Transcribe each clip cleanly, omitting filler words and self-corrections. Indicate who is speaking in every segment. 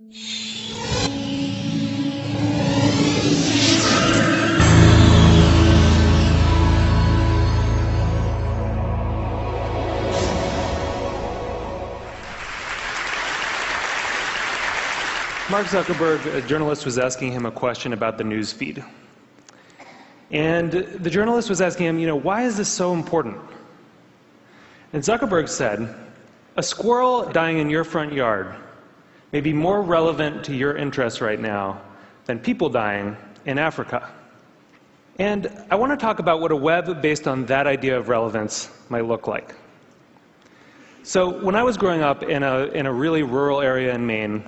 Speaker 1: Mark Zuckerberg, a journalist, was asking him a question about the news feed. And the journalist was asking him, why is this so important? And Zuckerberg said, a squirrel dying in your front yard may be more relevant to your interests right now than people dying in Africa. And I want to talk about what a web based on that idea of relevance might look like. So when I was growing up in a really rural area in Maine,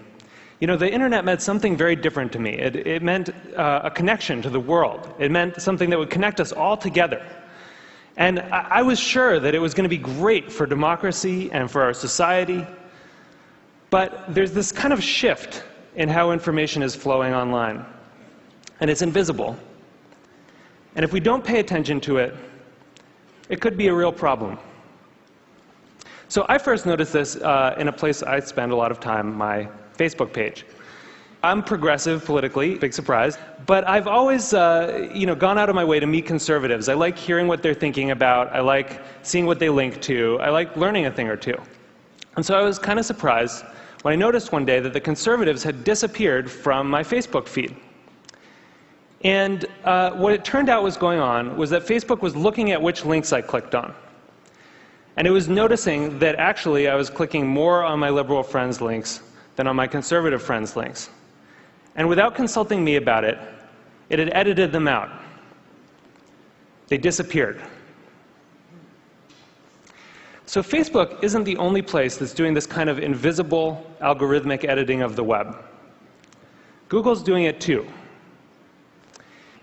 Speaker 1: the internet meant something very different to me. It meant a connection to the world. It meant something that would connect us all together. And I was sure that it was going to be great for democracy and for our society. But there's this kind of shift in how information is flowing online. And it's invisible. And if we don't pay attention to it, it could be a real problem. So I first noticed this in a place I spend a lot of time, my Facebook page. I'm progressive politically, big surprise, but I've always gone out of my way to meet conservatives. I like hearing what they're thinking about. I like seeing what they link to. I like learning a thing or two. And so I was kind of surprised when I noticed one day that the conservatives had disappeared from my Facebook feed. And what it turned out was going on was that Facebook was looking at which links I clicked on. And it was noticing that actually I was clicking more on my liberal friends' links than on my conservative friends' links. And without consulting me about it, it had edited them out. They disappeared. So Facebook isn't the only place that's doing this kind of invisible algorithmic editing of the web. Google's doing it too.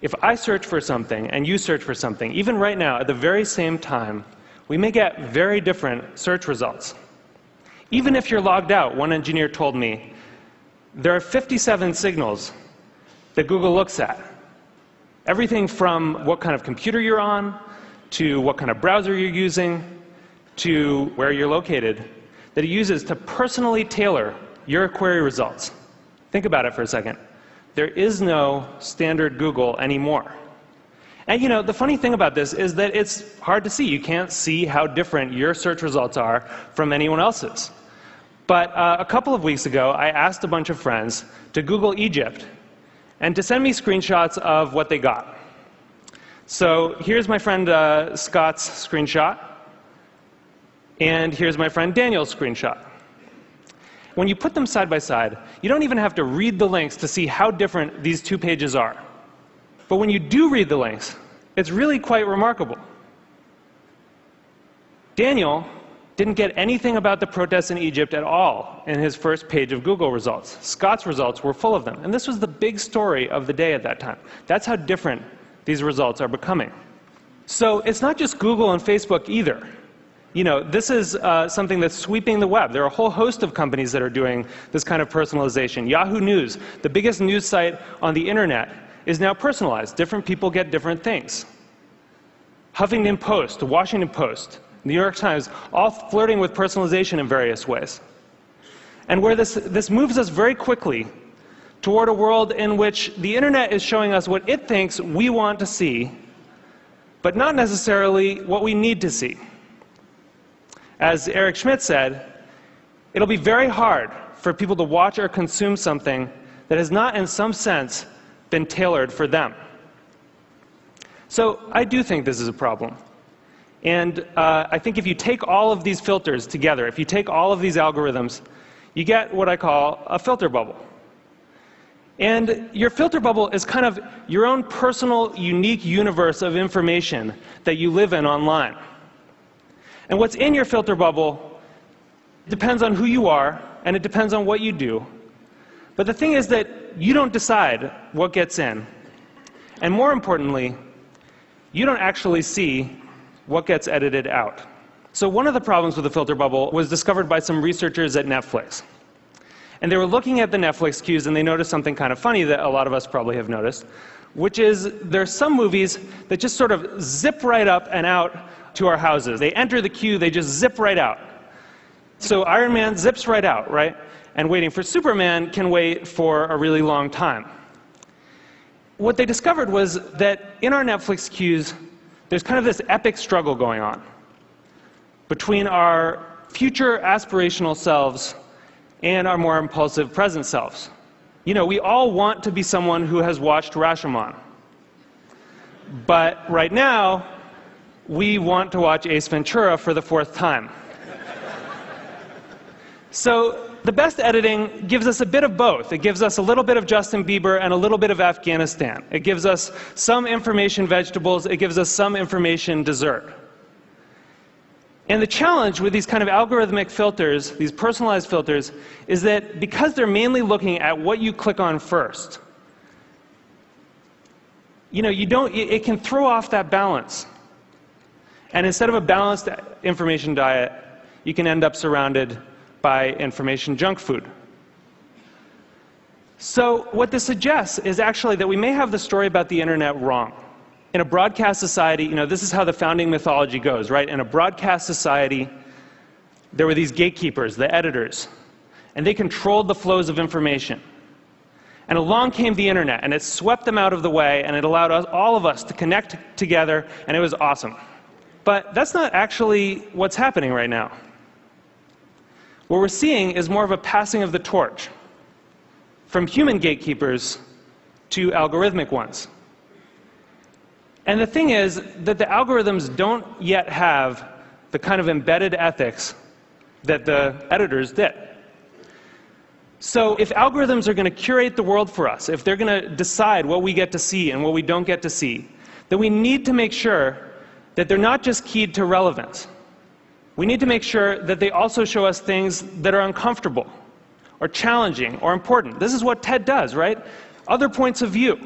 Speaker 1: If I search for something and you search for something, even right now at the very same time, we may get very different search results. Even if you're logged out, one engineer told me, there are 57 signals that Google looks at. Everything from what kind of computer you're on, to what kind of browser you're using, to where you're located, that it uses to personally tailor your query results. Think about it for a second. There is no standard Google anymore. And the funny thing about this is that it's hard to see. You can't see how different your search results are from anyone else's. But a couple of weeks ago, I asked a bunch of friends to Google Egypt and to send me screenshots of what they got. So here's my friend Scott's screenshot, and here's my friend Daniel's screenshot. When you put them side by side, you don't even have to read the links to see how different these two pages are. But when you do read the links, it's really quite remarkable. Daniel didn't get anything about the protests in Egypt at all in his first page of Google results. Scott's results were full of them. And this was the big story of the day at that time. That's how different these results are becoming. So it's not just Google and Facebook either. This is something that's sweeping the web. There are a whole host of companies that are doing this kind of personalization. Yahoo News, the biggest news site on the internet, is now personalized. Different people get different things. Huffington Post, the Washington Post, New York Times, all flirting with personalization in various ways. And where this moves us very quickly toward a world in which the internet is showing us what it thinks we want to see, but not necessarily what we need to see. As Eric Schmidt said, it'll be very hard for people to watch or consume something that has not, in some sense, been tailored for them. So I do think this is a problem. And I think if you take all of these filters together, if you take all of these algorithms, you get what I call a filter bubble. And your filter bubble is kind of your own personal, unique universe of information that you live in online. And what's in your filter bubble depends on who you are, and it depends on what you do. But the thing is that you don't decide what gets in. And more importantly, you don't actually see what gets edited out. So one of the problems with the filter bubble was discovered by some researchers at Netflix. And they were looking at the Netflix queues, and they noticed something kind of funny that a lot of us probably have noticed, which is there are some movies that just sort of zip right up and out to our houses. They enter the queue, they just zip right out. So Iron Man zips right out, right? and waiting for Superman can wait for a really long time. What they discovered was that in our Netflix queues, there's kind of this epic struggle going on between our future aspirational selves and our more impulsive present selves. You know, we all want to be someone who has watched Rashomon. But right now, we want to watch Ace Ventura for the 4th time. So the best editing gives us a bit of both. It gives us a little bit of Justin Bieber and a little bit of Afghanistan. It gives us some information vegetables. It gives us some information dessert. And the challenge with these kind of algorithmic filters, these personalized filters, is that because they're mainly looking at what you click on first, you know, it can throw off that balance. And instead of a balanced information diet, you can end up surrounded by information junk food. So what this suggests is actually that we may have the story about the internet wrong. In a broadcast society, you know, this is how the founding mythology goes, right? In a broadcast society, there were these gatekeepers, the editors, and they controlled the flows of information. And along came the internet, and it swept them out of the way, and it allowed all of us to connect together, and it was awesome. But that's not actually what's happening right now. What we're seeing is more of a passing of the torch from human gatekeepers to algorithmic ones. And the thing is that the algorithms don't yet have the kind of embedded ethics that the editors did. So if algorithms are going to curate the world for us, if they're going to decide what we get to see and what we don't get to see, then we need to make sure that they're not just keyed to relevance. We need to make sure that they also show us things that are uncomfortable, or challenging, or important. This is what TED does, right? Other points of view.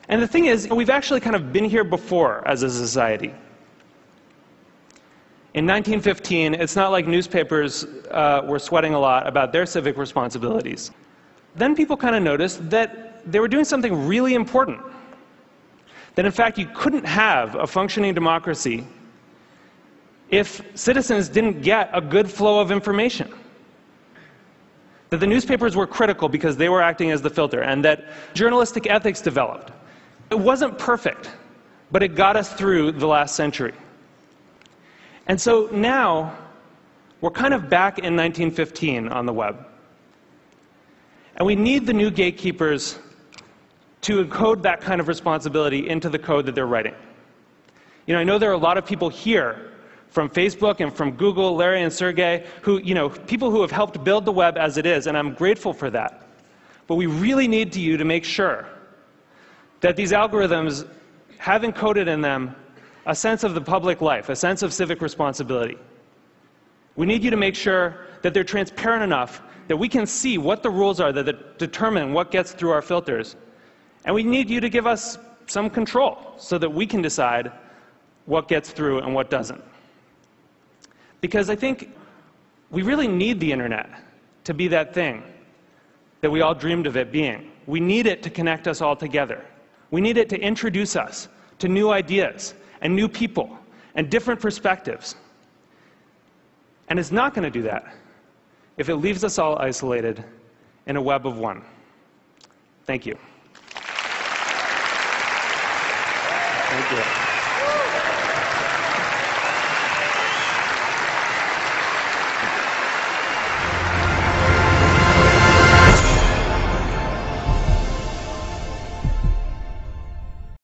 Speaker 1: And the thing is, we've actually kind of been here before as a society. In 1915, it's not like newspapers were sweating a lot about their civic responsibilities. Then people kind of noticed that they were doing something really important. That in fact, you couldn't have a functioning democracy if citizens didn't get a good flow of information. That the newspapers were critical because they were acting as the filter, and that journalistic ethics developed. It wasn't perfect, but it got us through the last century. And so now, we're kind of back in 1915 on the web. And we need the new gatekeepers to encode that kind of responsibility into the code that they're writing. You know, I know there are a lot of people here from Facebook and from Google, Larry and Sergey, who, you know, people who have helped build the web as it is, and I'm grateful for that. But we really need you to make sure that these algorithms have encoded in them a sense of the public life, a sense of civic responsibility. We need you to make sure that they're transparent enough that we can see what the rules are that determine what gets through our filters. And we need you to give us some control so that we can decide what gets through and what doesn't. Because I think we really need the internet to be that thing that we all dreamed of it being. We need it to connect us all together. We need it to introduce us to new ideas and new people and different perspectives. And it's not going to do that if it leaves us all isolated in a web of one. Thank you. Thank you.